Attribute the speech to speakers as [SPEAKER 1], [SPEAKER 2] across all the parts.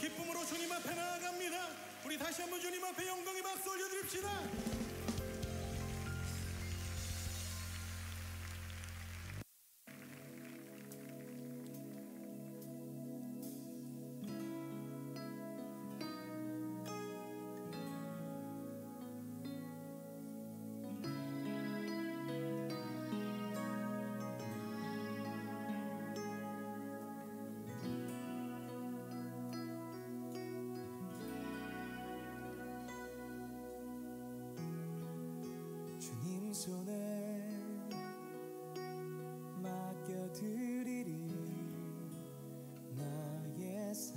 [SPEAKER 1] 기쁨으로 주님 앞에 나아갑니다. 우리 다시 한번 주님 앞에 영광의 박수 올려드립시다.
[SPEAKER 2] 손에 맡겨드리리 나의 삶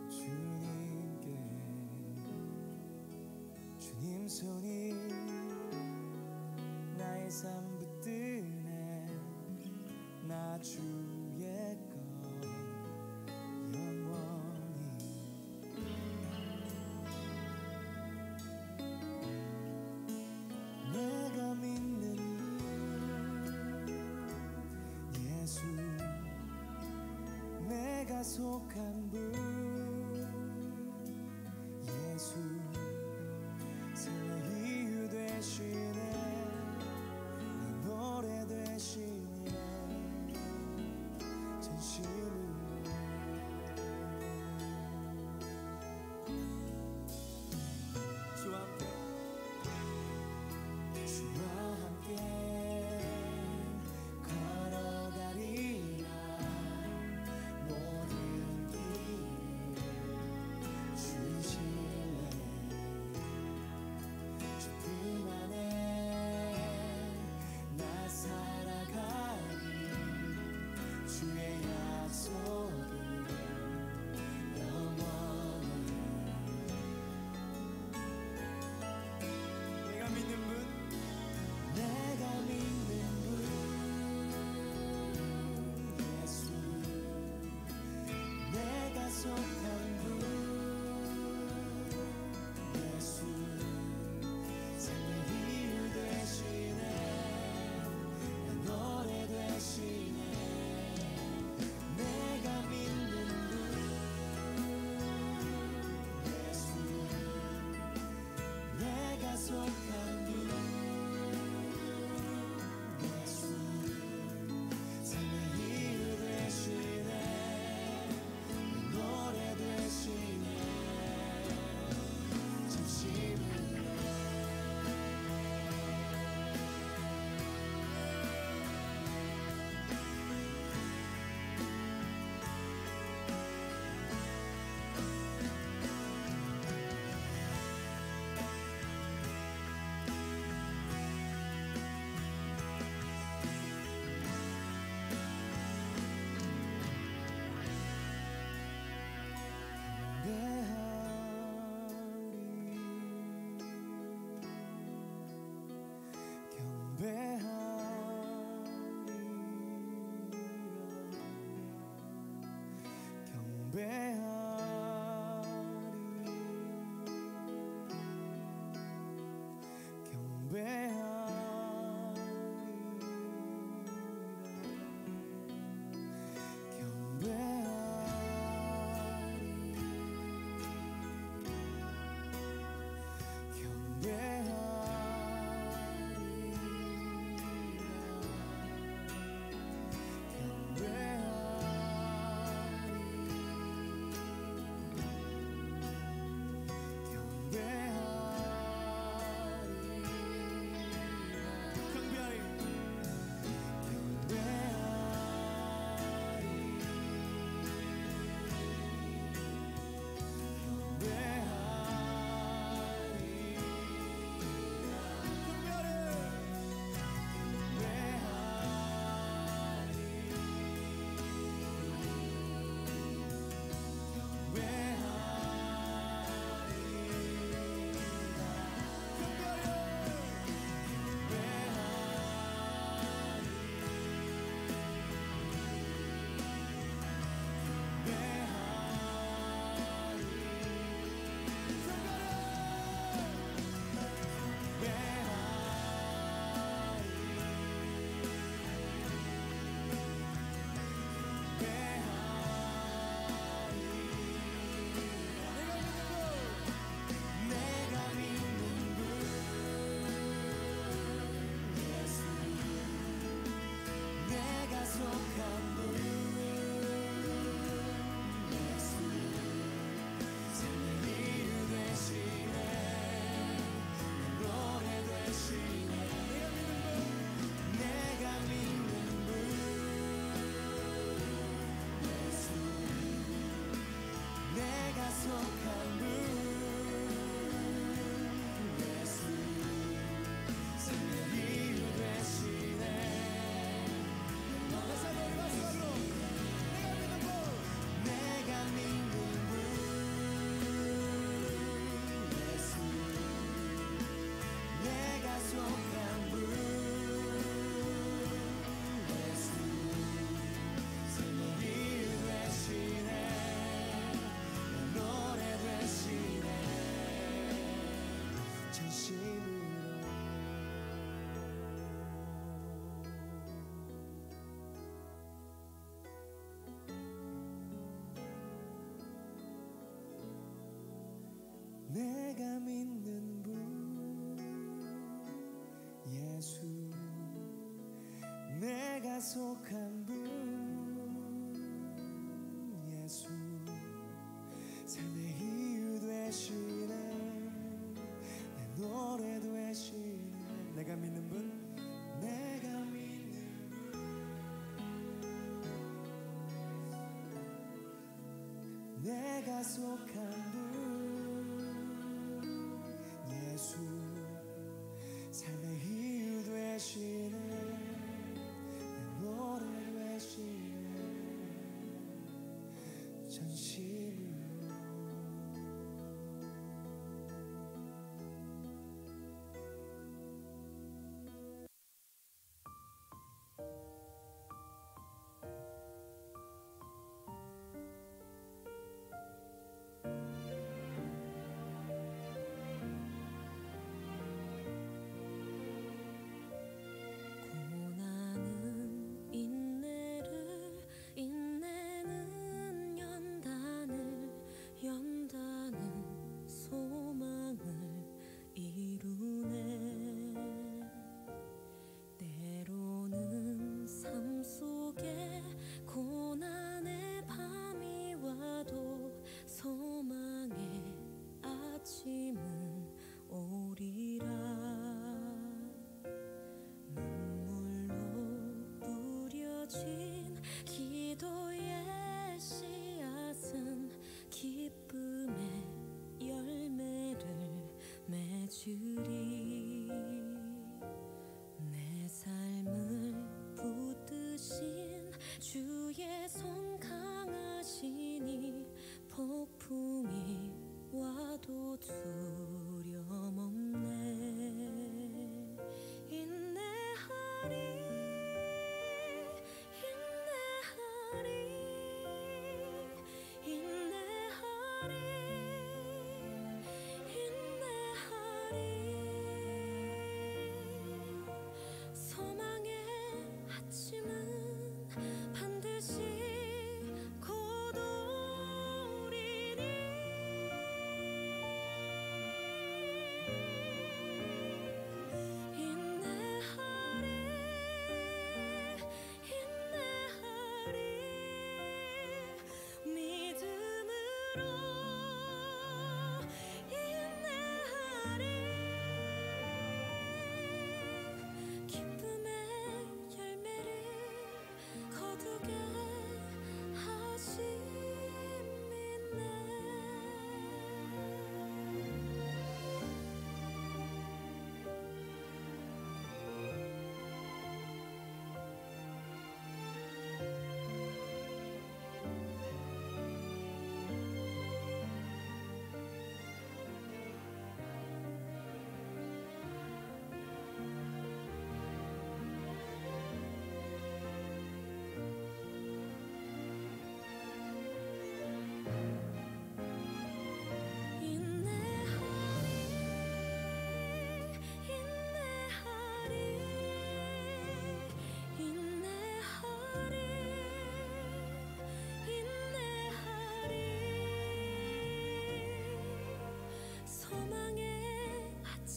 [SPEAKER 2] 주님께. 주님 손이 나의 삶 붙드네. 나 주의 것 영원히. 내가 믿는 예수, 내가 속한 분 예수, 삶의 이유 되시네. 내 노래 되시네. 진심으로 주와 함께, 주와 함께 걸어가리라. 모든 길 내가 믿는 분 예수, 내가 속한 분 예수, 삶의 이유 되시네, 내 노래 되시네. 내가 믿는 분, 내가 믿는 분, 내가 속한 분 예수, 삶의 이유 되시네, 내 노래 되시네, 전심으로.
[SPEAKER 3] 고난은 인내를 인내는 연단을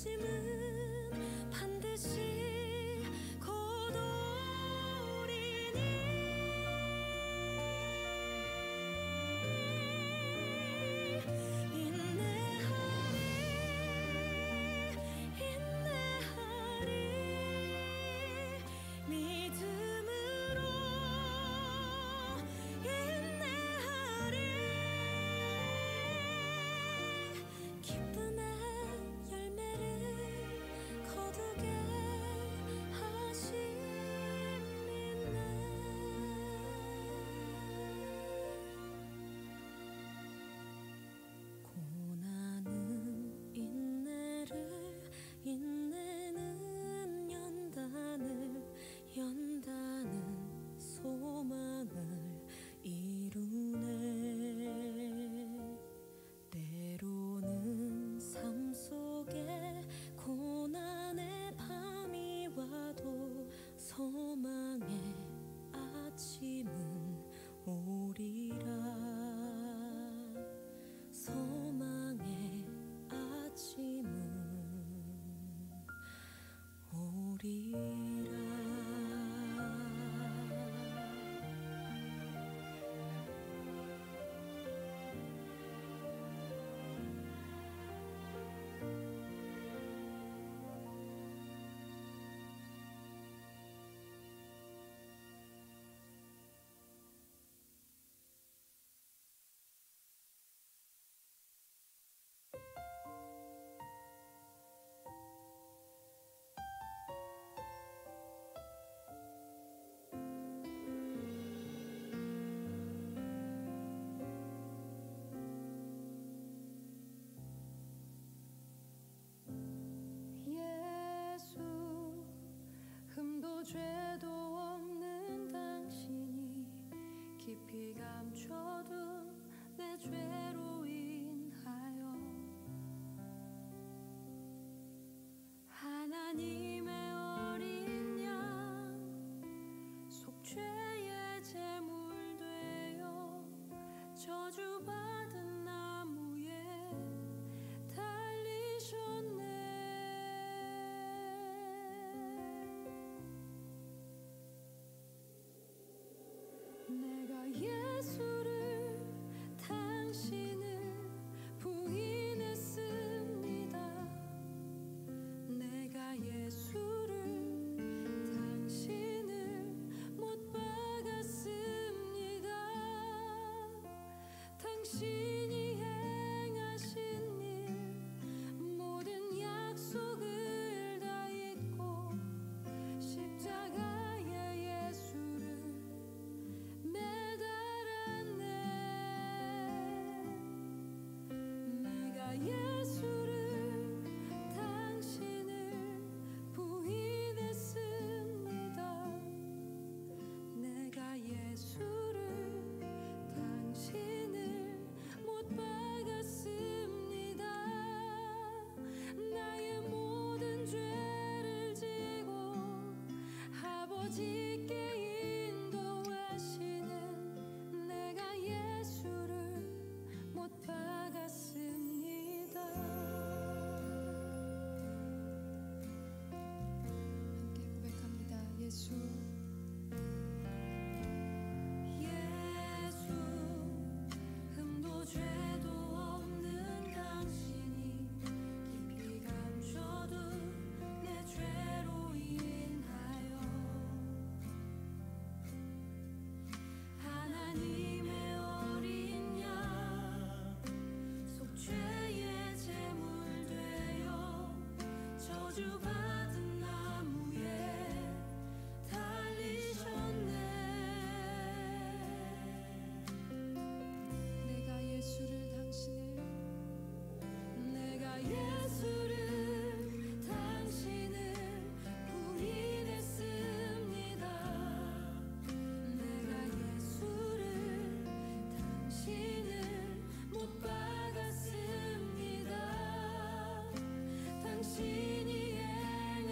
[SPEAKER 3] 부르심은 반드시 거두리니 죄도 없는 당신이 깊이 감춰둔 내 죄로 인하여 하나님의 어린 양 속죄의 제물 되어 저주받은 나무에 달리셨네. 내가 예수를 당신을 부인했습니다. 내가 예수를 당신을 못 박았습니다. 당신이 행하신 일 모든 약속을 다 잊고 십자가에 예수를 매달았네. 내가 예수를 당신을 부인했습니다. 내가 예수를 당신을 못 박았습니다. 나의 모든 죄를 지고 아버지께 인도하시는 내가 예수를 못 박았습니다. 함께 고백합니다. 예수 예수 흠도 죄도 없는 당신이 깊이 감춰둔 내 죄로 인하여 하나님의 어린 양 속죄의 제물 되어 저주받은 나무에 달리셨네. 내가 예수를 당신을 부인했습니다. 내가 예수를 당신을 못 박았습니다. 당신이 행하신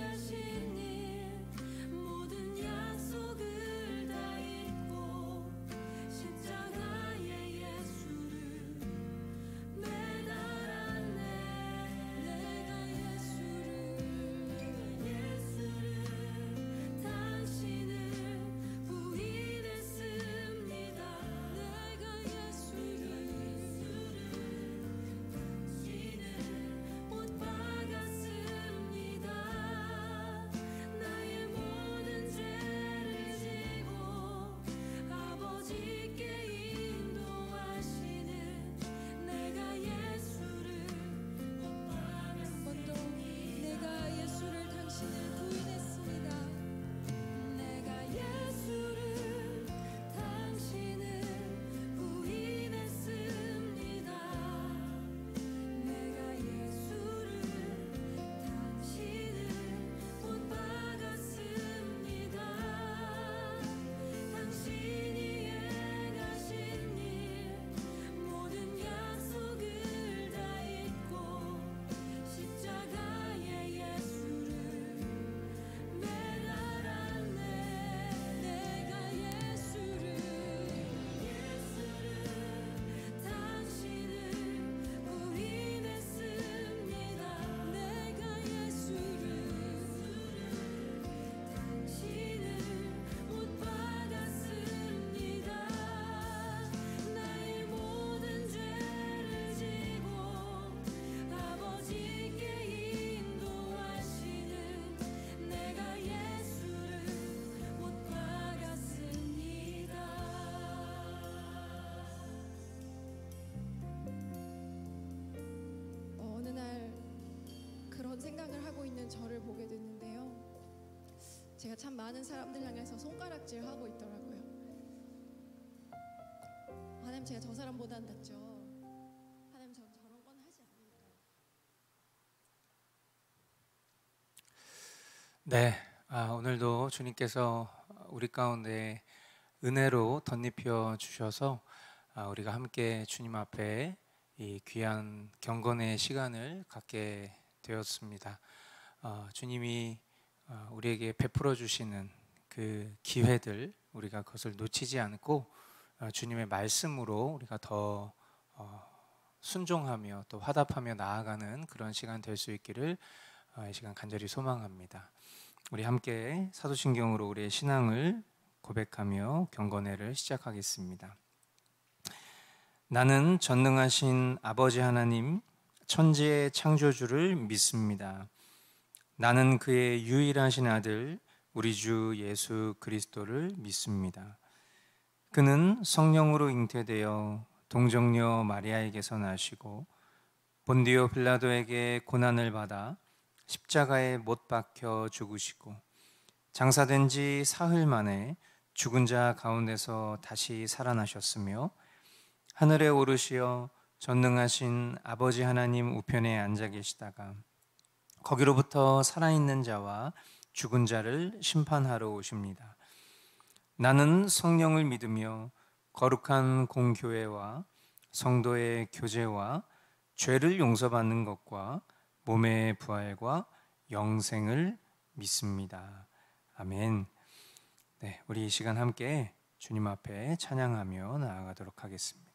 [SPEAKER 4] 그런 생각을 하고 있는 저를 보게 됐는데요. 제가 참 많은 사람들 향해서 손가락질 하고 있더라고요. 하나님, 제가 저 사람보단 낫죠. 하나님, 전 저런 건 하지 않으니까요.
[SPEAKER 5] 네, 오늘도 주님께서 우리 가운데 은혜로 덧입혀 주셔서 우리가 함께 주님 앞에 이 귀한 경건의 시간을 갖게 되었습니다. 주님이 우리에게 베풀어 주시는 그 기회들, 우리가 그것을 놓치지 않고 주님의 말씀으로 우리가 더 순종하며 또 화답하며 나아가는 그런 시간 될 수 있기를 이 시간 간절히 소망합니다. 우리 함께 사도신경으로 우리의 신앙을 고백하며 경건회를 시작하겠습니다. 나는 전능하신 아버지 하나님, 천지의 창조주를 믿습니다. 나는 그의 유일하신 아들 우리 주 예수 그리스도를 믿습니다. 그는 성령으로 잉태되어 동정녀 마리아에게서 나시고 본디오 빌라도에게 고난을 받아 십자가에 못 박혀 죽으시고 장사된 지 사흘 만에 죽은 자 가운데서 다시 살아나셨으며 하늘에 오르시어 전능하신 아버지 하나님 우편에 앉아 계시다가 거기로부터 살아있는 자와 죽은 자를 심판하러 오십니다. 나는 성령을 믿으며 거룩한 공교회와 성도의 교제와 죄를 용서받는 것과 몸의 부활과 영생을 믿습니다. 아멘. 네, 우리 이 시간 함께 주님 앞에 찬양하며 나아가도록 하겠습니다.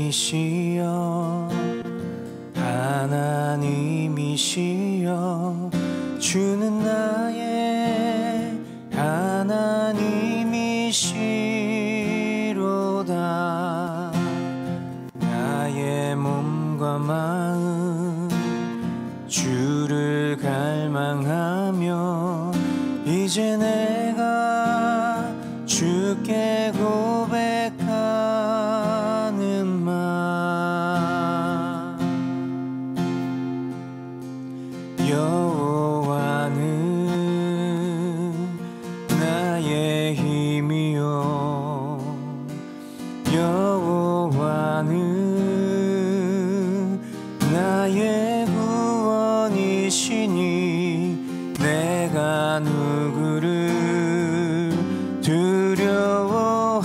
[SPEAKER 2] 하나님이시여 하나님이시여 주는 나의 하나님이시로다. 나의 몸과 마음 주를 갈망하며 이제 내가 주께 고백하는 말. 여호와는 나의 힘이요 여호와는 나의 구원이시니 내가 누구를 두려워하리요.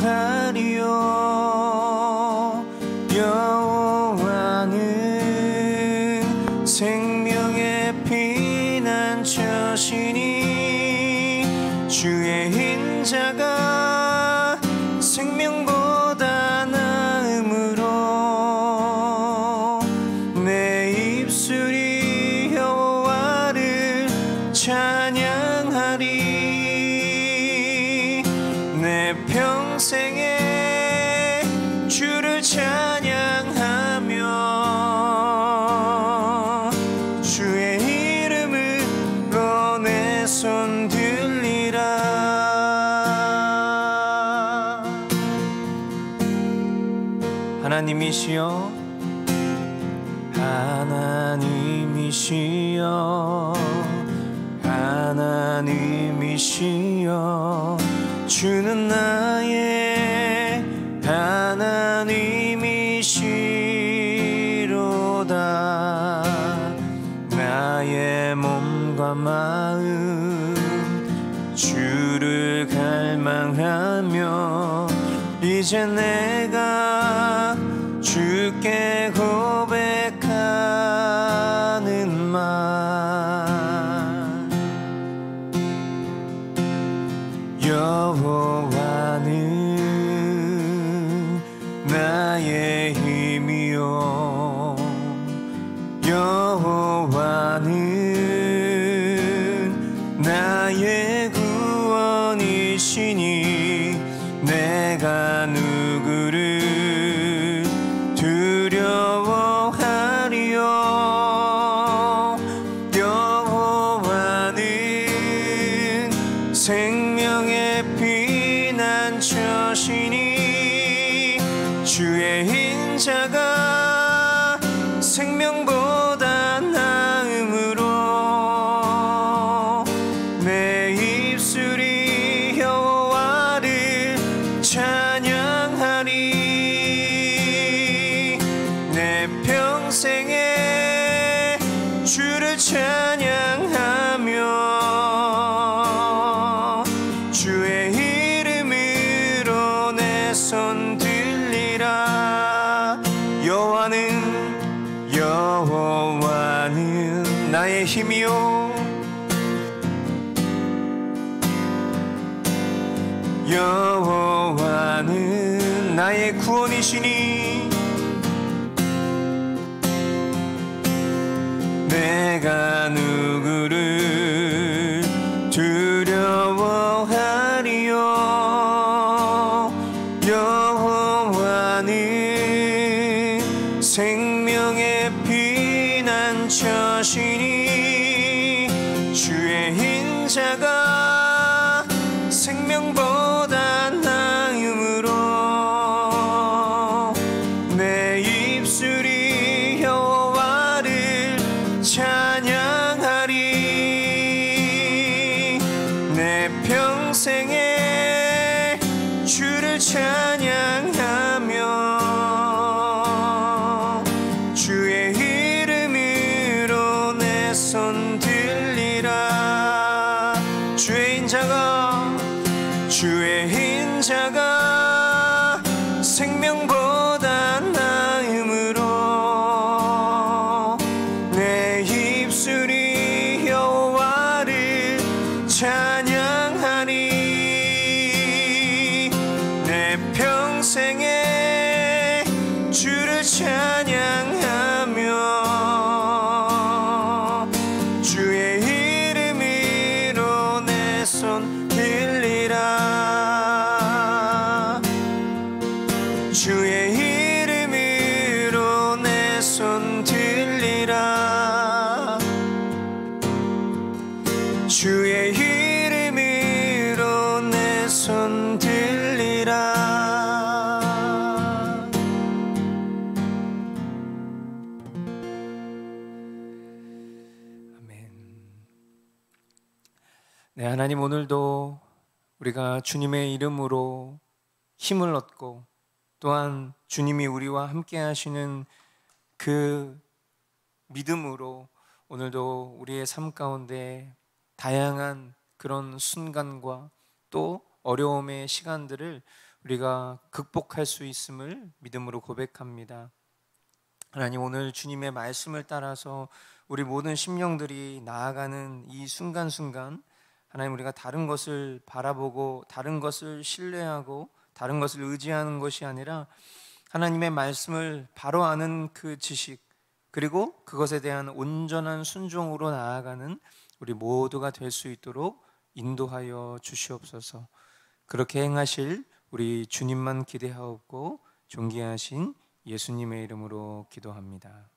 [SPEAKER 2] 여호와는 생명의 피난처시니 주의 인자가 생명보다 나음으로 내 입술이 여호와를 찬양하리. 내 평생에 주를 찬양하며 주의 이름으로 내 손 들리라. 하나님이시여 하나님이시여 하나님이시여 주는 나의 하나님이시로다. 나의 몸과 마음 주를 갈망하며 이제 내가 주께 고백하는 말. 여호와는 나의 힘이요 여호와는 나의 구원이시니 내가 누구를 두려워 평생에 주를 찬양하며 주의 이름으로 내 손 들리라. 여호와는 나의 힘이요 여호와는 나의 구원이시니 내가 누구를 두려워하리요. 여호와는 생명의 피난처시니 주의 인자가 생명보다 나음으로 내 입술이 여호와를 찬양하리. 내 평생에 주를 찬양하며 주의 이름으로 내 손 들리라. 주의 인자가 생명보다 나음으로 내 입술이 여호와를 찬양하니 내 평생에 주를 찬양하며 주의 이름으로 내 손 들리라. 주의 이름으로 내 손 들리라. 주의 이름으로 내 손 들리라.
[SPEAKER 5] 아멘. 네, 하나님, 오늘도 우리가 주님의 이름으로 힘을 얻고 또한 주님이 우리와 함께 하시는 그 믿음으로 오늘도 우리의 삶 가운데 다양한 그런 순간과 또 어려움의 시간들을 우리가 극복할 수 있음을 믿음으로 고백합니다. 하나님, 오늘 주님의 말씀을 따라서 우리 모든 심령들이 나아가는 이 순간순간 하나님, 우리가 다른 것을 바라보고 다른 것을 신뢰하고 다른 것을 의지하는 것이 아니라 하나님의 말씀을 바로 아는 그 지식, 그리고 그것에 대한 온전한 순종으로 나아가는 우리 모두가 될 수 있도록 인도하여 주시옵소서. 그렇게 행하실 우리 주님만 기대하옵고 존귀하신 예수님의 이름으로 기도합니다.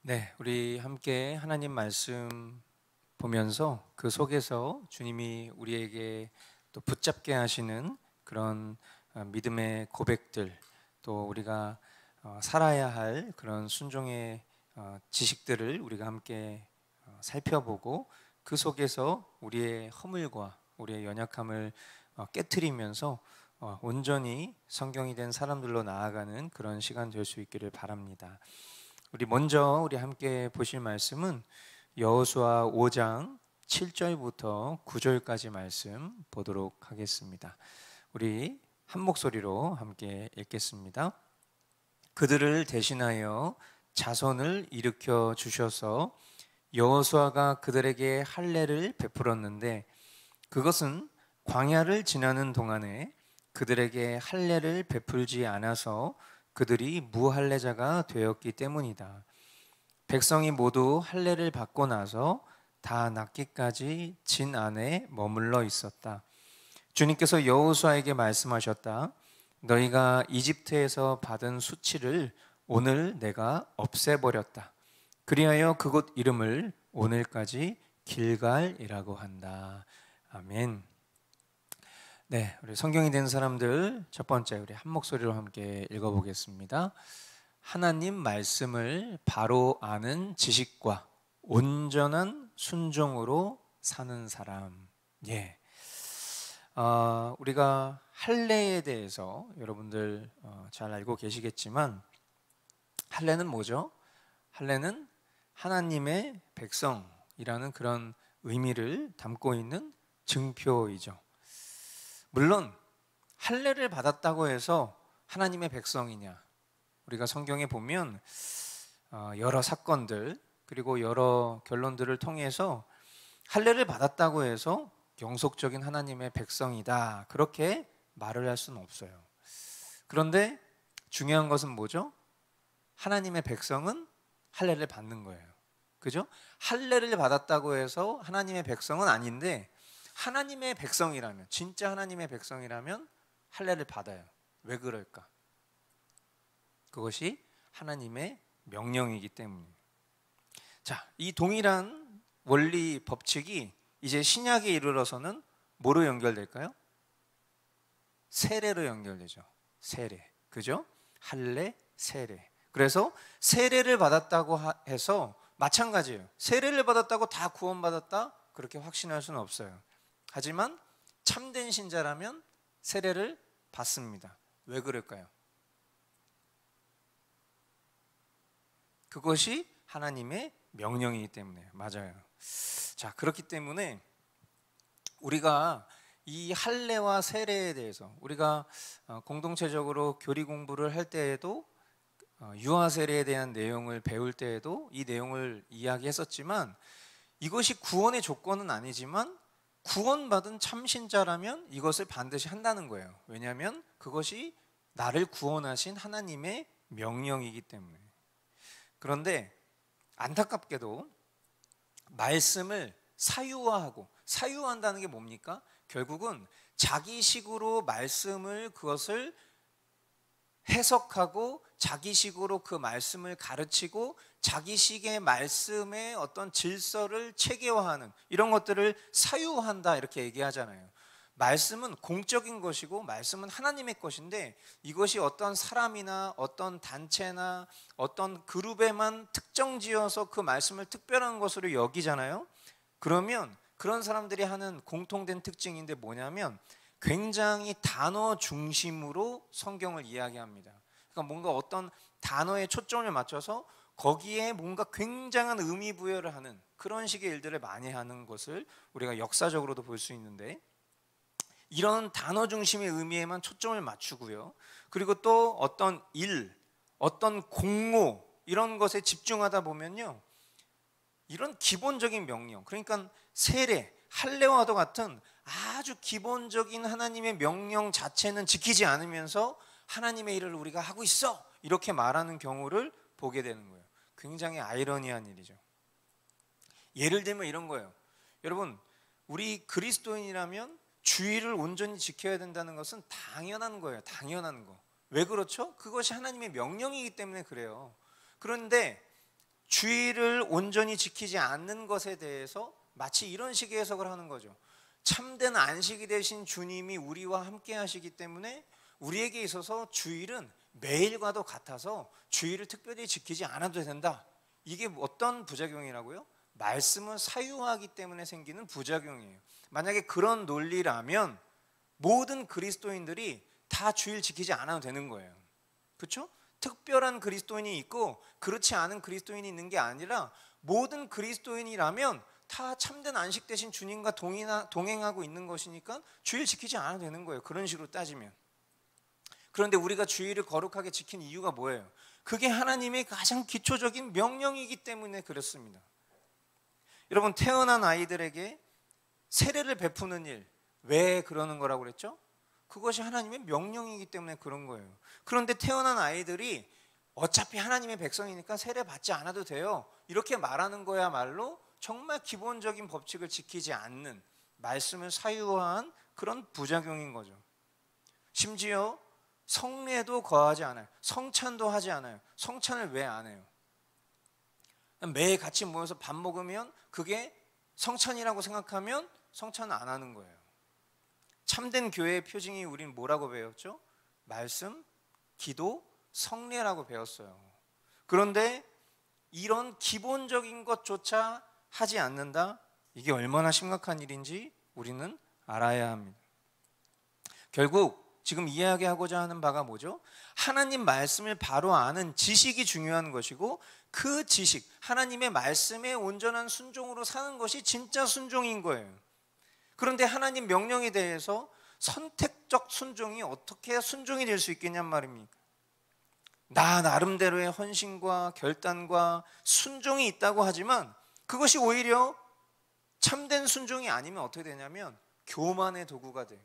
[SPEAKER 5] 네, 우리 함께 하나님 말씀 보면서 그 속에서 주님이 우리에게 또 붙잡게 하시는 그런 믿음의 고백들, 또 우리가 살아야 할 그런 순종의 지식들을 우리가 함께 살펴보고 그 속에서 우리의 허물과 우리의 연약함을 깨트리면서 온전히 성경이 된 사람들로 나아가는 그런 시간 될 수 있기를 바랍니다. 우리 함께 보실 말씀은 여호수아 5장 7절부터 9절까지 말씀 보도록 하겠습니다. 우리 한 목소리로 함께 읽겠습니다. 그들을 대신하여 자손을 일으켜 주셔서 여호수아가 그들에게 할례를 베풀었는데 그것은 광야를 지나는 동안에 그들에게 할례를 베풀지 않아서 그들이 무할례자가 되었기 때문이다. 백성이 모두 할례를 받고 나서 다 낫기까지 진 안에 머물러 있었다. 주님께서 여호수아에게 말씀하셨다. 너희가 이집트에서 받은 수치를 오늘 내가 없애버렸다. 그리하여 그곳 이름을 오늘까지 길갈이라고 한다. 아멘. 네, 우리 성경이 된 사람들 첫 번째 우리 한 목소리로 함께 읽어보겠습니다. 하나님 말씀을 바로 아는 지식과 온전한 순종으로 사는 사람. 예. 우리가 할례에 대해서 여러분들 잘 알고 계시겠지만 할례는 뭐죠? 할례는 하나님의 백성이라는 그런 의미를 담고 있는 증표이죠. 물론 할례를 받았다고 해서 하나님의 백성이냐? 우리가 성경에 보면 여러 사건들 그리고 여러 결론들을 통해서 할례를 받았다고 해서 영속적인 하나님의 백성이다 그렇게 말을 할 수는 없어요. 그런데 중요한 것은 뭐죠? 하나님의 백성은 할례를 받는 거예요. 그죠? 할례를 받았다고 해서 하나님의 백성은 아닌데 하나님의 백성이라면, 진짜 하나님의 백성이라면 할례를 받아요. 왜 그럴까? 그것이 하나님의 명령이기 때문이에요. 자, 이 동일한 원리 법칙이 이제 신약에 이르러서는 뭐로 연결될까요? 세례로 연결되죠. 세례. 그죠? 할례, 세례. 그래서 세례를 받았다고 해서 마찬가지예요. 세례를 받았다고 다 구원받았다? 그렇게 확신할 수는 없어요. 하지만 참된 신자라면 세례를 받습니다. 왜 그럴까요? 그것이 하나님의 명령이기 때문에. 맞아요. 자, 그렇기 때문에 우리가 이 할례와 세례에 대해서 우리가 공동체적으로 교리 공부를 할 때에도 유아 세례에 대한 내용을 배울 때에도 이 내용을 이야기했었지만 이것이 구원의 조건은 아니지만 구원받은 참신자라면 이것을 반드시 한다는 거예요. 왜냐하면 그것이 나를 구원하신 하나님의 명령이기 때문에. 그런데 안타깝게도 말씀을 사유화하고, 사유화한다는 게 뭡니까? 결국은 자기식으로 말씀을 그것을 해석하고 자기식으로 그 말씀을 가르치고 자기식의 말씀의 어떤 질서를 체계화하는 이런 것들을 사유한다 이렇게 얘기하잖아요. 말씀은 공적인 것이고 말씀은 하나님의 것인데 이것이 어떤 사람이나 어떤 단체나 어떤 그룹에만 특정지어서 그 말씀을 특별한 것으로 여기잖아요. 그러면 그런 사람들이 하는 공통된 특징인데 뭐냐면 굉장히 단어 중심으로 성경을 이야기합니다. 그러니까 뭔가 어떤 단어에 초점을 맞춰서 거기에 뭔가 굉장한 의미 부여를 하는 그런 식의 일들을 많이 하는 것을 우리가 역사적으로도 볼 수 있는데 이런 단어 중심의 의미에만 초점을 맞추고요. 그리고 또 어떤 일, 어떤 공모 이런 것에 집중하다 보면요. 이런 기본적인 명령, 그러니까 세례, 할례와도 같은 아주 기본적인 하나님의 명령 자체는 지키지 않으면서 하나님의 일을 우리가 하고 있어 이렇게 말하는 경우를 보게 되는 거예요. 굉장히 아이러니한 일이죠. 예를 들면 이런 거예요. 여러분, 우리 그리스도인이라면 주의를 온전히 지켜야 된다는 것은 당연한 거예요. 당연한 거. 왜 그렇죠? 그것이 하나님의 명령이기 때문에 그래요. 그런데 주의를 온전히 지키지 않는 것에 대해서 마치 이런 식의 해석을 하는 거죠. 참된 안식이 되신 주님이 우리와 함께 하시기 때문에 우리에게 있어서 주일은 매일과도 같아서 주일을 특별히 지키지 않아도 된다. 이게 어떤 부작용이라고요? 말씀은 사유하기 때문에 생기는 부작용이에요. 만약에 그런 논리라면 모든 그리스도인들이 다 주일 지키지 않아도 되는 거예요. 그렇죠? 특별한 그리스도인이 있고 그렇지 않은 그리스도인이 있는 게 아니라 모든 그리스도인이라면 다 참된 안식 대신 주님과 동행하고 있는 것이니까 주일 지키지 않아도 되는 거예요. 그런 식으로 따지면. 그런데 우리가 주일을 거룩하게 지킨 이유가 뭐예요? 그게 하나님의 가장 기초적인 명령이기 때문에 그렇습니다. 여러분, 태어난 아이들에게 세례를 베푸는 일, 왜 그러는 거라고 그랬죠? 그것이 하나님의 명령이기 때문에 그런 거예요. 그런데 태어난 아이들이 어차피 하나님의 백성이니까 세례 받지 않아도 돼요. 이렇게 말하는 거야말로 정말 기본적인 법칙을 지키지 않는, 말씀을 사유화한 그런 부작용인 거죠. 심지어 성례도 거하지 않아요. 성찬도 하지 않아요. 성찬을 왜 안 해요? 매일 같이 모여서 밥 먹으면 그게 성찬이라고 생각하면 성찬을 안 하는 거예요. 참된 교회의 표징이 우린 뭐라고 배웠죠? 말씀, 기도, 성례라고 배웠어요. 그런데 이런 기본적인 것조차 하지 않는다? 이게 얼마나 심각한 일인지 우리는 알아야 합니다. 결국 지금 이야기하고자 하는 바가 뭐죠? 하나님 말씀을 바로 아는 지식이 중요한 것이고, 그 지식, 하나님의 말씀에 온전한 순종으로 사는 것이 진짜 순종인 거예요. 그런데 하나님 명령에 대해서 선택적 순종이 어떻게 순종이 될 수 있겠냔 말입니까? 나 나름대로의 헌신과 결단과 순종이 있다고 하지만 그것이 오히려 참된 순종이 아니면 어떻게 되냐면 교만의 도구가 돼요.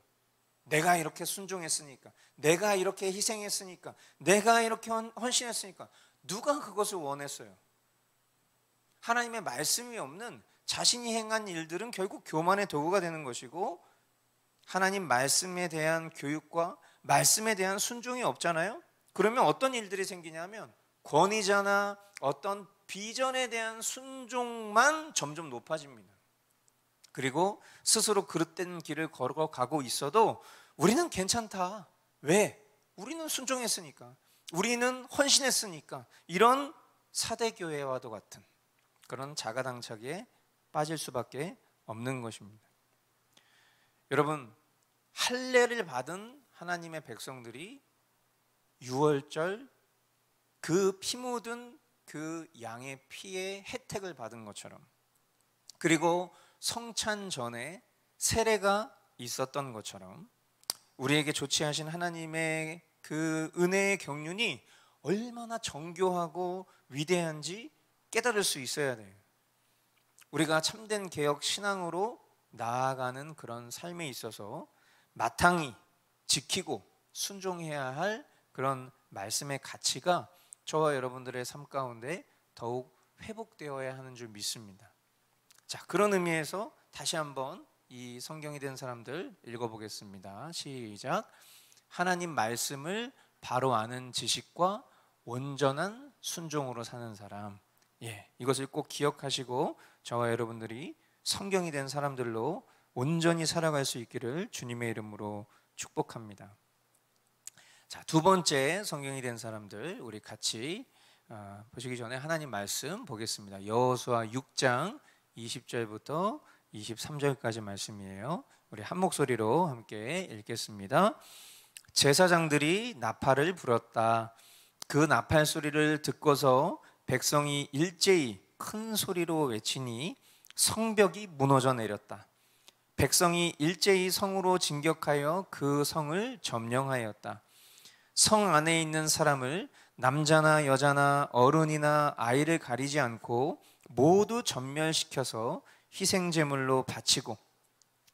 [SPEAKER 5] 내가 이렇게 순종했으니까, 내가 이렇게 희생했으니까, 내가 이렇게 헌신했으니까. 누가 그것을 원했어요? 하나님의 말씀이 없는 자신이 행한 일들은 결국 교만의 도구가 되는 것이고, 하나님 말씀에 대한 교육과 말씀에 대한 순종이 없잖아요. 그러면 어떤 일들이 생기냐면 권위자나 어떤 비전에 대한 순종만 점점 높아집니다. 그리고 스스로 그릇된 길을 걸어가고 있어도 우리는 괜찮다. 왜? 우리는 순종했으니까, 우리는 헌신했으니까. 이런 사대교회와도 같은 그런 자가당착에 빠질 수밖에 없는 것입니다. 여러분, 할례를 받은 하나님의 백성들이 유월절 그 피 묻은 그 양의 피의 혜택을 받은 것처럼, 그리고 성찬 전에 세례가 있었던 것처럼 우리에게 조치하신 하나님의 그 은혜의 경륜이 얼마나 정교하고 위대한지 깨달을 수 있어야 돼요. 우리가 참된 개혁 신앙으로 나아가는 그런 삶에 있어서 마땅히 지키고 순종해야 할 그런 말씀의 가치가 저와 여러분들의 삶 가운데 더욱 회복되어야 하는 줄 믿습니다. 자, 그런 의미에서 다시 한번 이 성경이 된 사람들 읽어보겠습니다. 시작. 하나님 말씀을 바로 아는 지식과 온전한 순종으로 사는 사람. 이것을 꼭 기억하시고 저와 여러분들이 성경이 된 사람들로 온전히 살아갈 수 있기를 주님의 이름으로 축복합니다. 자, 두 번째 성경이 된 사람들 우리 같이 보시기 전에 하나님 말씀 보겠습니다. 여호수아 6장 20절부터 23절까지 말씀이에요. 우리 한 목소리로 함께 읽겠습니다. 제사장들이 나팔을 불었다. 그 나팔 소리를 듣고서 백성이 일제히 큰 소리로 외치니 성벽이 무너져 내렸다. 백성이 일제히 성으로 진격하여 그 성을 점령하였다. 성 안에 있는 사람을 남자나 여자나 어른이나 아이를 가리지 않고 모두 전멸시켜서 희생제물로 바치고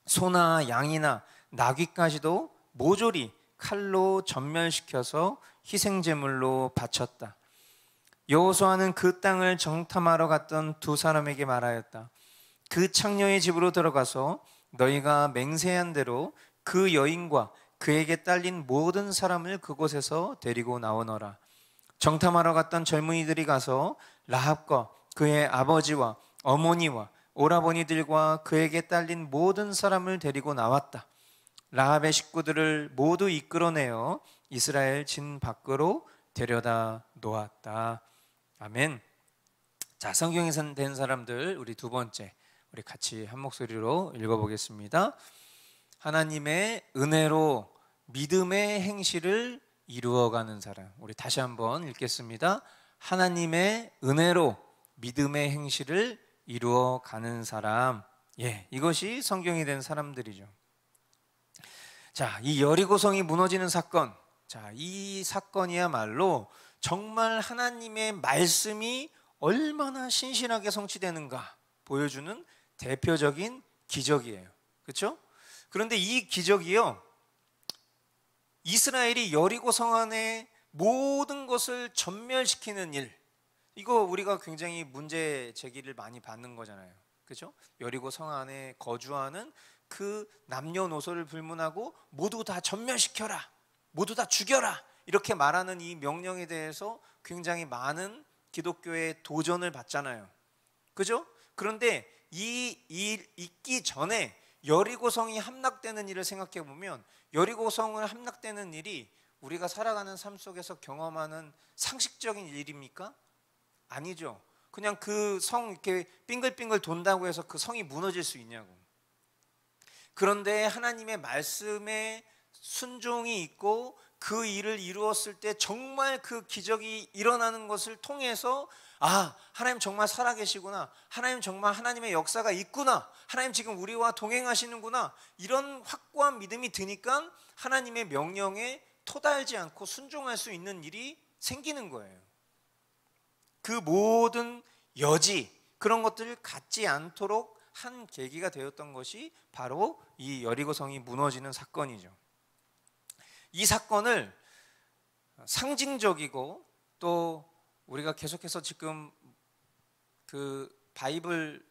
[SPEAKER 5] 소나 양이나 나귀까지도 모조리 칼로 전멸시켜서 희생제물로 바쳤다. 여호수아는 그 땅을 정탐하러 갔던 두 사람에게 말하였다. 그 창녀의 집으로 들어가서 너희가 맹세한 대로 그 여인과 그에게 딸린 모든 사람을 그곳에서 데리고 나오너라. 정탐하러 갔던 젊은이들이 가서 라합과 그의 아버지와 어머니와 오라버니들과 그에게 딸린 모든 사람을 데리고 나왔다. 라합의 식구들을 모두 이끌어내어 이스라엘 진 밖으로 데려다 놓았다. 아멘. 자, 성경에 된 사람들 우리 두 번째 우리 같이 한 목소리로 읽어보겠습니다. 하나님의 은혜로 믿음의 행실을 이루어가는 사람. 우리 다시 한번 읽겠습니다. 하나님의 은혜로 믿음의 행실을 이루어가는 사람. 이것이 성경이 된 사람들이죠. 자, 이 여리고성이 무너지는 사건. 자, 이 사건이야말로 정말 하나님의 말씀이 얼마나 신실하게 성취되는가 보여주는 대표적인 기적이에요. 그렇죠? 그런데 이 기적이요, 이스라엘이 여리고 성 안에 모든 것을 전멸시키는 일, 이거 우리가 굉장히 문제 제기를 많이 받는 거잖아요. 그렇죠? 여리고 성 안에 거주하는 그 남녀노소를 불문하고 모두 다 전멸시켜라, 모두 다 죽여라, 이렇게 말하는 이 명령에 대해서 굉장히 많은 기독교의 도전을 받잖아요. 그죠? 그런데 이 일 있기 전에 여리고성이 함락되는 일을 생각해 보면, 여리고성을 함락되는 일이 우리가 살아가는 삶 속에서 경험하는 상식적인 일입니까? 아니죠. 그냥 그 성 이렇게 빙글빙글 돈다고 해서 그 성이 무너질 수 있냐고. 그런데 하나님의 말씀에 순종이 있고 그 일을 이루었을 때 정말 그 기적이 일어나는 것을 통해서 아, 하나님 정말 살아계시구나, 하나님 정말 하나님의 역사가 있구나, 하나님 지금 우리와 동행하시는구나, 이런 확고한 믿음이 드니까 하나님의 명령에 토달지 않고 순종할 수 있는 일이 생기는 거예요. 그 모든 여지, 그런 것들을 갖지 않도록 한 계기가 되었던 것이 바로 이 여리고성이 무너지는 사건이죠. 이 사건을 상징적이고 또 우리가 계속해서 지금 그 바이블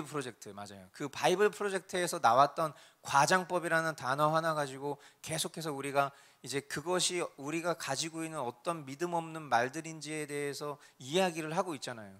[SPEAKER 5] 프로젝트, 맞아요. 그 바이블 프로젝트에서 나왔던 과장법이라는 단어 하나 가지고 계속해서 우리가 이제 그것이 우리가 가지고 있는 어떤 믿음 없는 말들인지에 대해서 이야기를 하고 있잖아요.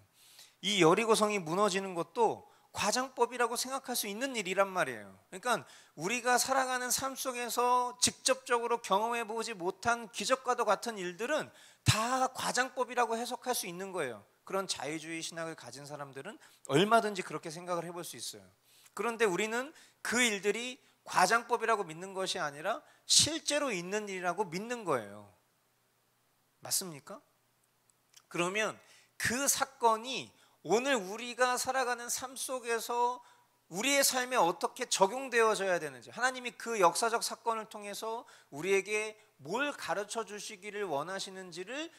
[SPEAKER 5] 이 여리고성이 무너지는 것도 과장법이라고 생각할 수 있는 일이란 말이에요. 그러니까 우리가 살아가는 삶 속에서 직접적으로 경험해 보지 못한 기적과도 같은 일들은 다 과장법이라고 해석할 수 있는 거예요. 그런 자유주의 신학을 가진 사람들은 얼마든지 그렇게 생각을 해볼 수 있어요. 그런데 우리는 그 일들이 과장법이라고 믿는 것이 아니라 실제로 있는 일이라고 믿는 거예요. 맞습니까? 그러면 그 사건이 오늘 우리가 살아가는 삶 속에서 우리의 삶에 어떻게 적용되어져야 되는지, 하나님이 그 역사적 사건을 통해서 우리에게 뭘 가르쳐 주시기를 원하시는지를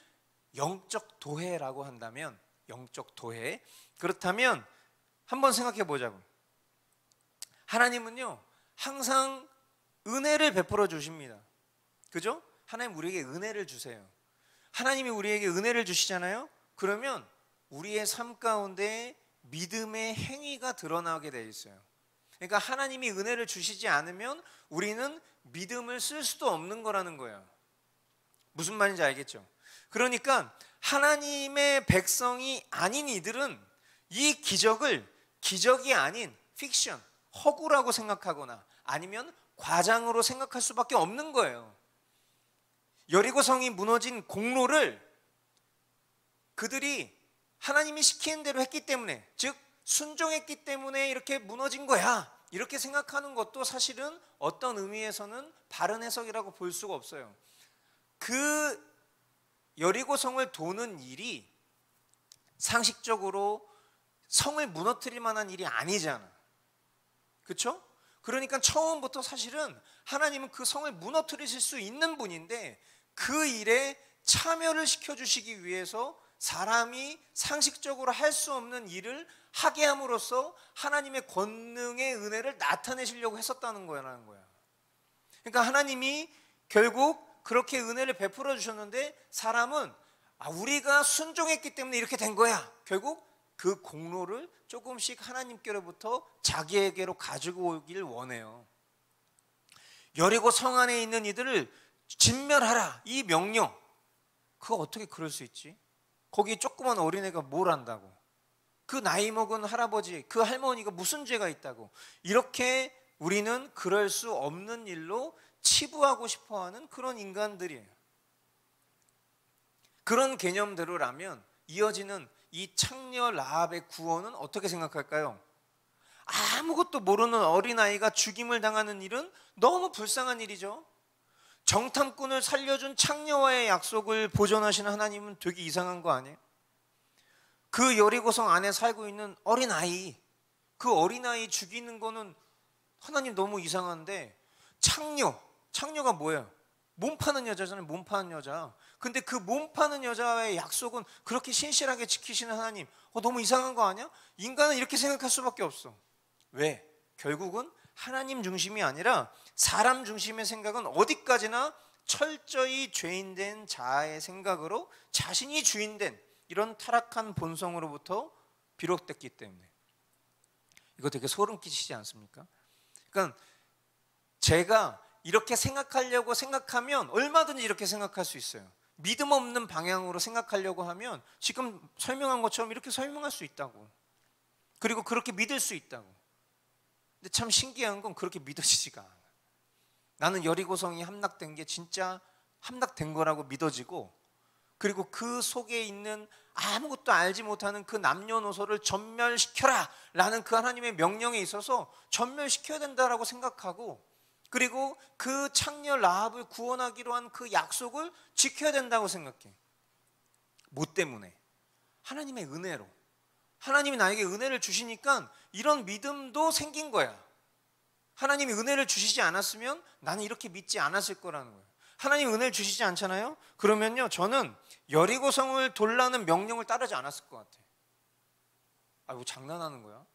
[SPEAKER 5] 영적 도해라고 한다면, 영적 도해, 그렇다면 한번 생각해 보자고. 하나님은요 항상 은혜를 베풀어 주십니다. 그죠? 하나님 우리에게 은혜를 주세요. 하나님이 우리에게 은혜를 주시잖아요. 그러면 우리의 삶 가운데 믿음의 행위가 드러나게 돼 있어요. 그러니까 하나님이 은혜를 주시지 않으면 우리는 믿음을 쓸 수도 없는 거라는 거예요. 무슨 말인지 알겠죠? 그러니까 하나님의 백성이 아닌 이들은 이 기적을 기적이 아닌 픽션, 허구라고 생각하거나 아니면 과장으로 생각할 수밖에 없는 거예요. 여리고성이 무너진 공로를 그들이 하나님이 시키는 대로 했기 때문에, 즉 순종했기 때문에 이렇게 무너진 거야, 이렇게 생각하는 것도 사실은 어떤 의미에서는 바른 해석이라고 볼 수가 없어요. 그 여리고성을 도는 일이 상식적으로 성을 무너뜨릴 만한 일이 아니잖아. 그렇죠? 그러니까 처음부터 사실은 하나님은 그 성을 무너뜨리실 수 있는 분인데 그 일에 참여를 시켜주시기 위해서 사람이 상식적으로 할 수 없는 일을 하게 함으로써 하나님의 권능의 은혜를 나타내시려고 했었다는 거라는 거야. 그러니까 하나님이 결국 그렇게 은혜를 베풀어 주셨는데 사람은 우리가 순종했기 때문에 이렇게 된 거야. 결국 그 공로를 조금씩 하나님께로부터 자기에게로 가지고 오길 원해요. 여리고 성 안에 있는 이들을 진멸하라, 이 명령, 그거 어떻게 그럴 수 있지? 거기 조그만 어린애가 뭘 안다고, 그 나이 먹은 할아버지, 그 할머니가 무슨 죄가 있다고, 이렇게 우리는 그럴 수 없는 일로 치부하고 싶어하는 그런 인간들이에요. 그런 개념대로라면 이어지는 이 창녀 라합의 구원은 어떻게 생각할까요? 아무것도 모르는 어린아이가 죽임을 당하는 일은 너무 불쌍한 일이죠. 정탐꾼을 살려준 창녀와의 약속을 보존하시는 하나님은 되게 이상한 거 아니에요? 그 여리고성 안에 살고 있는 어린아이, 그 어린아이 죽이는 거는 하나님 너무 이상한데, 창녀가 뭐예요? 몸 파는 여자잖아요. 몸 파는 여자. 근데 그 몸 파는 여자와의 약속은 그렇게 신실하게 지키시는 하나님, 너무 이상한 거 아니야? 인간은 이렇게 생각할 수밖에 없어. 왜? 결국은 하나님 중심이 아니라 사람 중심의 생각은 어디까지나 철저히 죄인된 자아의 생각으로 자신이 주인된 이런 타락한 본성으로부터 비롯됐기 때문에. 이거 되게 소름 끼치지 않습니까? 그러니까 제가 이렇게 생각하려고 생각하면 얼마든지 이렇게 생각할 수 있어요. 믿음 없는 방향으로 생각하려고 하면 지금 설명한 것처럼 이렇게 설명할 수 있다고, 그리고 그렇게 믿을 수 있다고. 근데 참 신기한 건 그렇게 믿어지지가 않아. 나는 여리고성이 함락된 게 진짜 함락된 거라고 믿어지고, 그리고 그 속에 있는 아무것도 알지 못하는 그 남녀노소를 전멸시켜라 라는 그 하나님의 명령에 있어서 전멸시켜야 된다라고 생각하고, 그리고 그 창녀 라합을 구원하기로 한 그 약속을 지켜야 된다고 생각해. 뭐 때문에? 하나님의 은혜로. 하나님이 나에게 은혜를 주시니까 이런 믿음도 생긴 거야. 하나님이 은혜를 주시지 않았으면 나는 이렇게 믿지 않았을 거라는 거예요. 하나님 은혜를 주시지 않잖아요? 그러면요, 저는 여리고성을 돌라는 명령을 따르지 않았을 것 같아. 아, 뭐 장난하는 거야?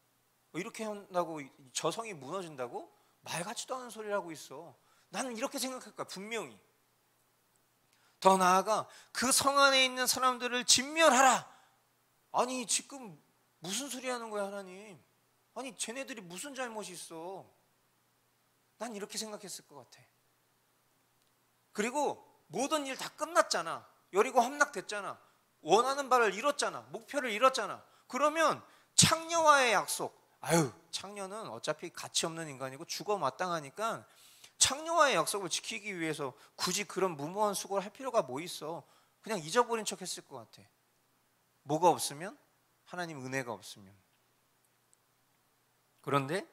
[SPEAKER 5] 이렇게 한다고 저 성이 무너진다고? 말 같지도 않은 소리를 하고 있어. 나는 이렇게 생각할 거야, 분명히. 더 나아가 그 성 안에 있는 사람들을 진멸하라. 아니, 지금 무슨 소리 하는 거야, 하나님? 아니, 쟤네들이 무슨 잘못이 있어? 난 이렇게 생각했을 것 같아. 그리고 모든 일 다 끝났잖아. 여리고 함락됐잖아. 원하는 바를 이뤘잖아. 목표를 이뤘잖아. 그러면 창녀와의 약속, 창녀는 어차피 가치 없는 인간이고 죽어 마땅하니까 창녀와의 약속을 지키기 위해서 굳이 그런 무모한 수고를 할 필요가 뭐 있어. 그냥 잊어버린 척 했을 것 같아. 뭐가 없으면? 하나님 은혜가 없으면. 그런데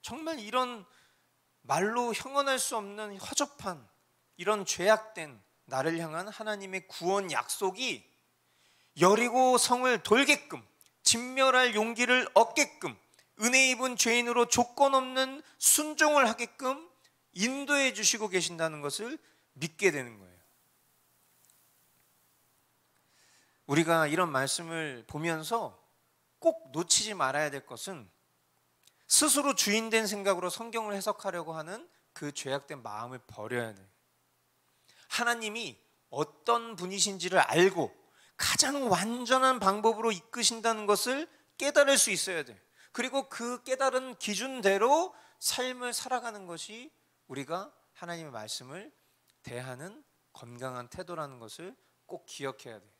[SPEAKER 5] 정말 이런 말로 형언할 수 없는 허접한, 이런 죄악된 나를 향한 하나님의 구원 약속이 여리고 성을 돌게끔, 진멸할 용기를 얻게끔, 은혜 입은 죄인으로 조건 없는 순종을 하게끔 인도해 주시고 계신다는 것을 믿게 되는 거예요. 우리가 이런 말씀을 보면서 꼭 놓치지 말아야 될 것은, 스스로 주인된 생각으로 성경을 해석하려고 하는 그 죄악된 마음을 버려야 돼요. 하나님이 어떤 분이신지를 알고 가장 완전한 방법으로 이끄신다는 것을 깨달을 수 있어야 돼요. 그리고 그 깨달은 기준대로 삶을 살아가는 것이 우리가 하나님의 말씀을 대하는 건강한 태도라는 것을 꼭 기억해야 돼요.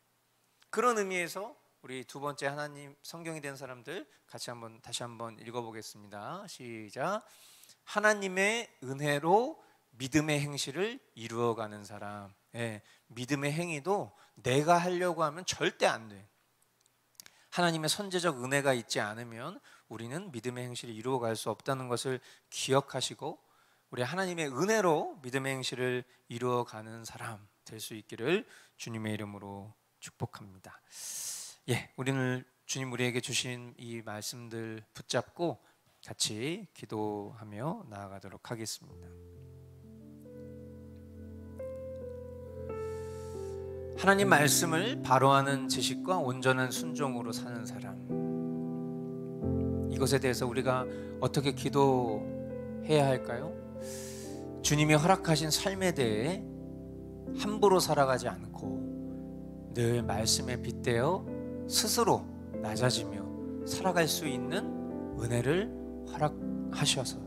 [SPEAKER 5] 그런 의미에서 우리 두 번째 하나님 성경이 된 사람들 다시 한번 읽어보겠습니다. 시작. 하나님의 은혜로 믿음의 행실을 이루어가는 사람. 믿음의 행위도 내가 하려고 하면 절대 안 돼. 하나님의 선제적 은혜가 있지 않으면 우리는 믿음의 행실을 이루어갈 수 없다는 것을 기억하시고, 우리 하나님의 은혜로 믿음의 행실을 이루어가는 사람 될 수 있기를 주님의 이름으로 축복합니다. 우리는 주님 우리에게 주신 이 말씀들 붙잡고 같이 기도하며 나아가도록 하겠습니다. 하나님 말씀을 바로하는 지식과 온전한 순종으로 사는 사람, 이것에 대해서 우리가 어떻게 기도해야 할까요? 주님이 허락하신 삶에 대해 함부로 살아가지 않고 늘 말씀에 빗대어 스스로 낮아지며 살아갈 수 있는 은혜를 허락하셔서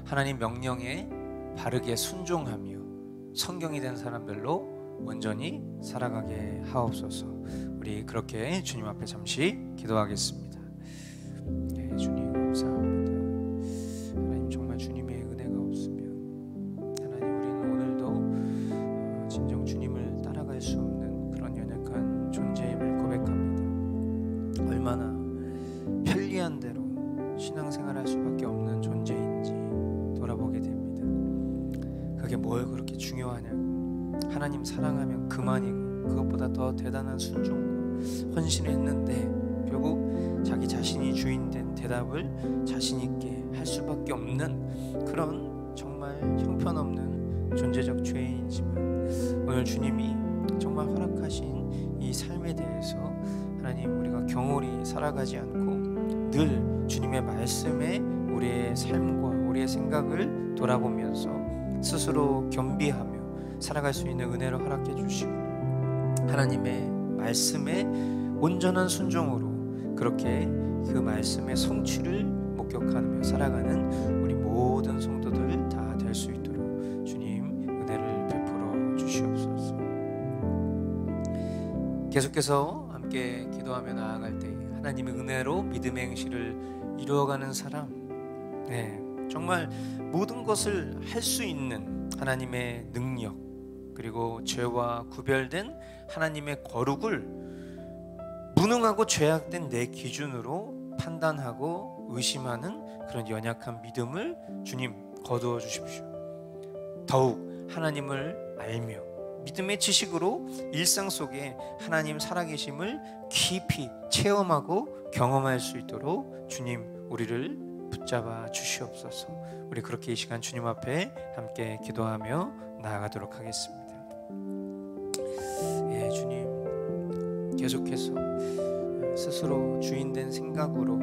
[SPEAKER 5] 하나님 명령에 바르게 순종하며 성경이 된 사람들로 온전히 살아가게 하옵소서. 우리 그렇게 주님 앞에 잠시 기도하겠습니다. 주님 감사합니다. 하나님 정말 주님의 은혜가 없으면 하나님 우리는 오늘도 진정 주님을 따라갈 수 없는 그런 연약한 존재임을 고백합니다. 얼마나 편리한 대로 신앙생활할 수밖에 없는 존재인지 돌아보게 됩니다. 그게 뭘 그렇게 중요하냐고. 하나님 사랑하면 그만이고 그것보다 더 대단한 순종과 헌신을 했는데 결국 자기 자신이 주인된 대답을 자신 있게 할 수밖에 없는 그런 정말 형편없는 존재적 죄인이지만, 오늘 주님이 정말 허락하신 이 삶에 대해서 하나님 우리가 경홀히 살아가지 않고 늘 주님의 말씀에 우리의 삶과 우리의 생각을 돌아보면서 스스로 겸비하며 살아갈 수 있는 은혜를 허락해 주시고, 하나님의 말씀에 온전한 순종으로 그렇게 그 말씀의 성취를 목격하며 살아가는 우리 모든 성도들 다 될 수 있도록 주님 은혜를 베풀어 주시옵소서. 계속해서 함께 기도하며 나아갈 때 하나님의 은혜로 믿음의 행실을 이루어가는 사람, 정말 모든 것을 할 수 있는 하나님의 능력, 그리고 죄와 구별된 하나님의 거룩을 무능하고 죄악된 내 기준으로 판단하고 의심하는 그런 연약한 믿음을 주님 거두어 주십시오. 더욱 하나님을 알며 믿음의 지식으로 일상 속에 하나님 살아계심을 깊이 체험하고 경험할 수 있도록 주님 우리를 붙잡아 주시옵소서. 우리 그렇게 이 시간 주님 앞에 함께 기도하며 나아가도록 하겠습니다. 예, 주님 계속해서 스스로 주인된 생각으로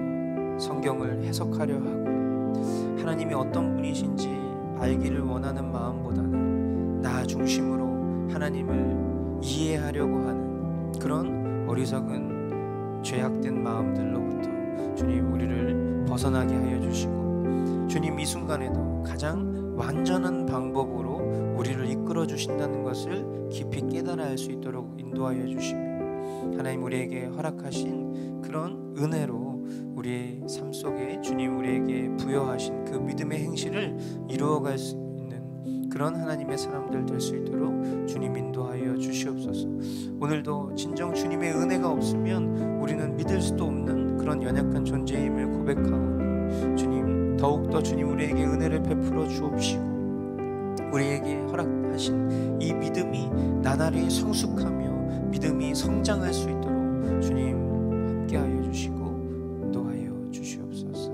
[SPEAKER 5] 성경을 해석하려 하고 하나님이 어떤 분이신지 알기를 원하는 마음보다는 나 중심으로 하나님을 이해하려고 하는 그런 어리석은 죄악된 마음들로부터 주님 우리를 벗어나게 하여 주시고, 주님 이 순간에도 가장 완전한 방법으로 우리를 이끌어 주신다는 것을 깊이 깨달아 알 수 있도록 인도하여 주시며, 하나님 우리에게 허락하신 그런 은혜로 우리의 삶 속에 주님 우리에게 부여하신 그 믿음의 행실을 이루어갈 수 있는 그런 하나님의 사람들 될 수 있도록 주님 인도하여 주시옵소서. 오늘도 진정 주님의 은혜가 없으면 우리는 믿을 수도 없는 그런 연약한 존재임을 고백하오니 주님 더욱더 주님 우리에게 은혜를 베풀어 주옵시고, 우리에게 허락하신 이 믿음이 나날이 성숙하며 믿음이 성장할 수 있도록 주님 함께하여 주시고 인도하여 주시옵소서.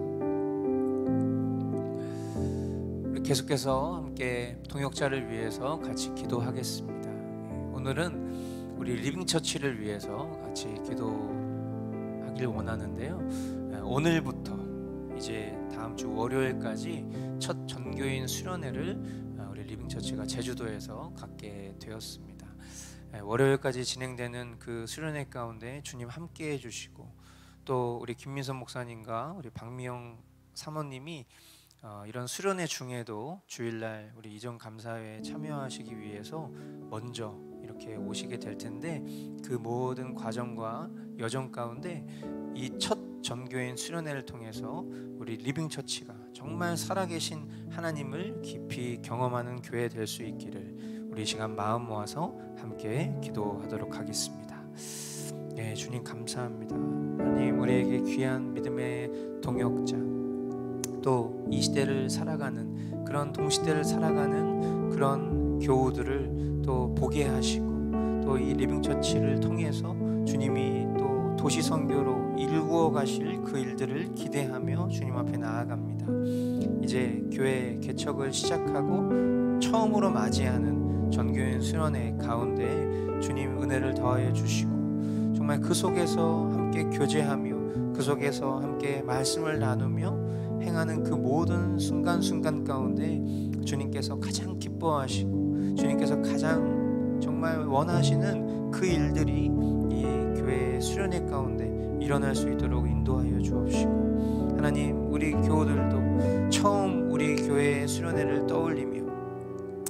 [SPEAKER 5] 우리 계속해서 함께 동역자를 위해서 같이 기도하겠습니다. 오늘은 우리 리빙처치를 위해서 같이 기도하길 원하는데요, 오늘부터 이제 다음 주 월요일까지 첫 전교인 수련회를 우리 리빙처치가 제주도에서 갖게 되었습니다. 월요일까지 진행되는 그 수련회 가운데 주님 함께 해주시고, 또 우리 김민선 목사님과 우리 박미영 사모님이 이런 수련회 중에도 주일날 우리 이전 감사회에 참여하시기 위해서 먼저 이렇게 오시게 될 텐데, 그 모든 과정과 여정 가운데 이 첫 전교인 수련회를 통해서 우리 리빙처치가 정말 살아계신 하나님을 깊이 경험하는 교회 될 수 있기를 우리 시간 마음 모아서 함께 기도하도록 하겠습니다. 네, 주님 감사합니다. 하나님 우리에게 귀한 믿음의 동역자, 또 이 시대를 살아가는 그런 동시대를 살아가는 그런 교우들을 또 보게 하시고, 또 이 리빙처치를 통해서 주님이 또 도시 선교로 일구어 가실 그 일들을 기대하며 주님 앞에 나아갑니다. 이제 교회 개척을 시작하고 처음으로 맞이하는 전교인 수련회 가운데 주님 은혜를 더하여 주시고, 정말 그 속에서 함께 교제하며 그 속에서 함께 말씀을 나누며 행하는 그 모든 순간순간 가운데 주님께서 가장 기뻐하시고 주님께서 가장 정말 원하시는 그 일들이 이 교회 수련회 가운데 일어날 수 있도록 인도하여 주옵시고, 하나님 우리 교우들도 처음 우리 교회의 수련회를 떠올리며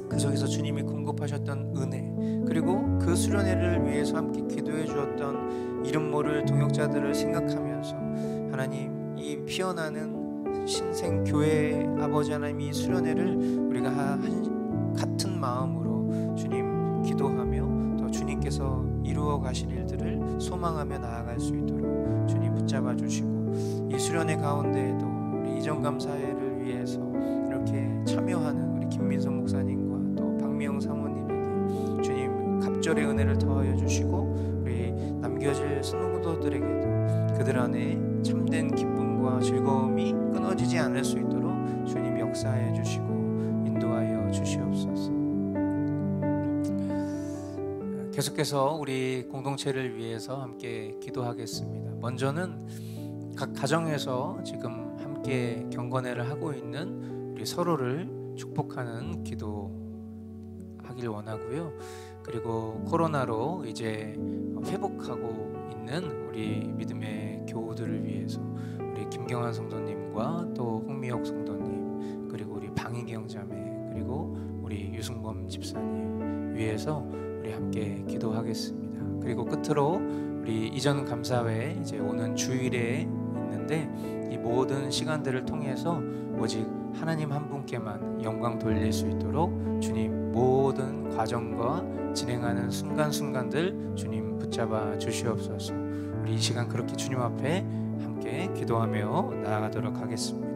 [SPEAKER 5] 그 속에서 주님이 공급하셨던 은혜, 그리고 그 수련회를 위해서 함께 기도해 주었던 이름 모를 동역자들을 생각하면서 하나님 이 피어나는 신생 교회 아버지 하나님 이 수련회를 우리가 같은 마음으로 주님 기도하며 또 주님께서 이루어 가실 일들을 소망하며 나아갈 수 있도록 주님 붙잡아 주시고, 이 수련회 가운데에도 우리 이전 감사회를 위해서 이렇게 참여하는 우리 김민선 목사님과 또 박미영 사모님에게 주님 갑절의 은혜를 더하여 주시고, 우리 남겨질 성도들에게도 그들 안에 참된 기쁨과 즐거움이 끊어지지 않을 수 있도록 주님 역사해 주시고 인도하여 주시옵소서. 계속해서 우리 공동체를 위해서 함께 기도하겠습니다. 먼저는 각 가정에서 지금 함께 경건회를 하고 있는 우리 서로를 축복하는 기도 하길 원하고요. 그리고 코로나로 이제 회복하고 있는 우리 믿음의 교우들을 위해서 우리 김경환 성도님과 또 홍미옥 성도님, 그리고 우리 방희경 자매, 그리고 우리 유승범 집사님 위해서 우리 함께 기도하겠습니다. 그리고 끝으로 우리 이전 감사회 이제 오는 주일에 있는 가운데 이 모든 시간들을 통해서 오직 하나님 한 분께만 영광 돌릴 수 있도록 주님 모든 과정과 진행하는 순간순간들 주님 붙잡아 주시옵소서. 우리 이 시간 그렇게 주님 앞에 함께 기도하며 나아가도록 하겠습니다.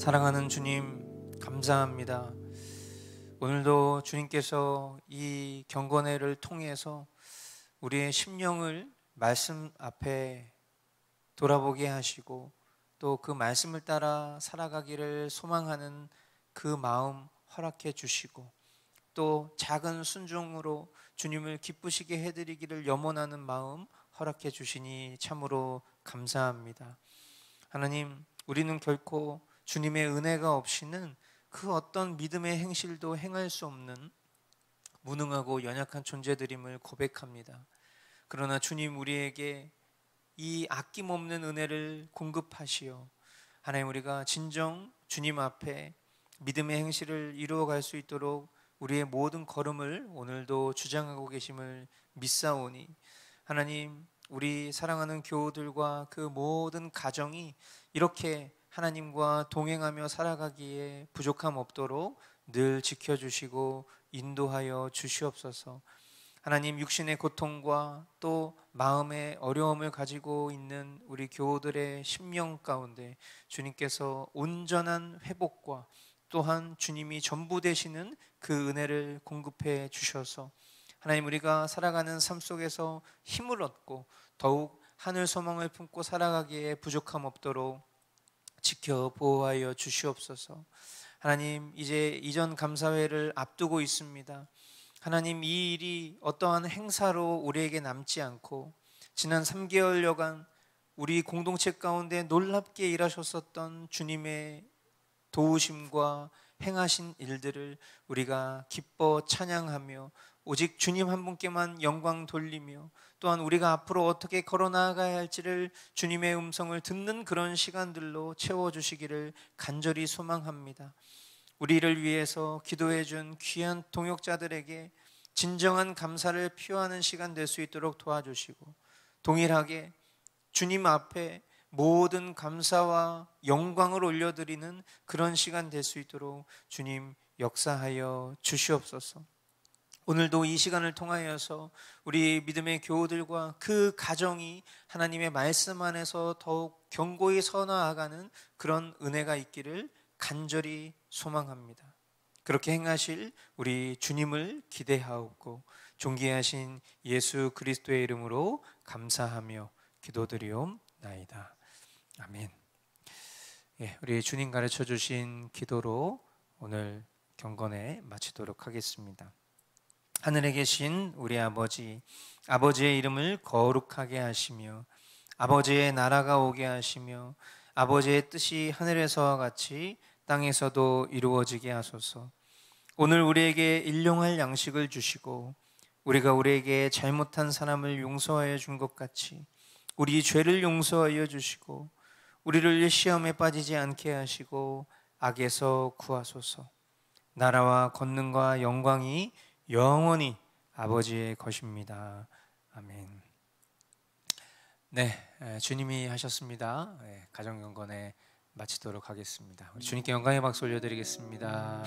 [SPEAKER 5] 사랑하는 주님, 감사합니다. 오늘도 주님께서 이 경건회를 통해서 우리의 심령을 말씀 앞에 돌아보게 하시고 또 그 말씀을 따라 살아가기를 소망하는 그 마음 허락해 주시고 또 작은 순종으로 주님을 기쁘시게 해드리기를 염원하는 마음 허락해 주시니 참으로 감사합니다. 하나님, 우리는 결코 주님의 은혜가 없이는 그 어떤 믿음의 행실도 행할 수 없는 무능하고 연약한 존재들임을 고백합니다. 그러나 주님, 우리에게 이 아낌없는 은혜를 공급하시어 하나님, 우리가 진정 주님 앞에 믿음의 행실을 이루어갈 수 있도록 우리의 모든 걸음을 오늘도 주장하고 계심을 믿사오니 하나님, 우리 사랑하는 교우들과 그 모든 가정이 이렇게 하나님과 동행하며 살아가기에 부족함 없도록 늘 지켜주시고 인도하여 주시옵소서. 하나님, 육신의 고통과 또 마음의 어려움을 가지고 있는 우리 교우들의 심령 가운데 주님께서 온전한 회복과 또한 주님이 전부 되시는 그 은혜를 공급해 주셔서 하나님, 우리가 살아가는 삶 속에서 힘을 얻고 더욱 하늘 소망을 품고 살아가기에 부족함 없도록 지켜 보호하여 주시옵소서. 하나님, 이제 이전 감사회를 앞두고 있습니다. 하나님, 이 일이 어떠한 행사로 우리에게 남지 않고 지난 3개월여간 우리 공동체 가운데 놀랍게 일하셨었던 주님의 도우심과 행하신 일들을 우리가 기뻐 찬양하며 오직 주님 한 분께만 영광 돌리며 또한 우리가 앞으로 어떻게 걸어 나아가야 할지를 주님의 음성을 듣는 그런 시간들로 채워주시기를 간절히 소망합니다. 우리를 위해서 기도해 준 귀한 동역자들에게 진정한 감사를 표하는 시간 될 수 있도록 도와주시고 동일하게 주님 앞에 모든 감사와 영광을 올려드리는 그런 시간 될 수 있도록 주님 역사하여 주시옵소서. 오늘도 이 시간을 통하여서 우리 믿음의 교우들과 그 가정이 하나님의 말씀 안에서 더욱 견고히 서 나아가는 그런 은혜가 있기를 간절히 소망합니다. 그렇게 행하실 우리 주님을 기대하옵고 존귀하신 예수 그리스도의 이름으로 감사하며 기도드리옵나이다. 아멘. 예, 우리 주님 가르쳐 주신 기도로 오늘 경건회 마치도록 하겠습니다. 하늘에 계신 우리 아버지, 아버지의 이름을 거룩하게 하시며 아버지의 나라가 오게 하시며 아버지의 뜻이 하늘에서와 같이 땅에서도 이루어지게 하소서. 오늘 우리에게 일용할 양식을 주시고 우리가 우리에게 잘못한 사람을 용서하여 준 것 같이 우리 죄를 용서하여 주시고 우리를 시험에 빠지지 않게 하시고 악에서 구하소서. 나라와 권능과 영광이 영원히 아버지의 것입니다. 아멘. 네, 주님이 하셨습니다. 가정경건회 마치도록 하겠습니다. 우리 주님께 영광의 박수 올려드리겠습니다.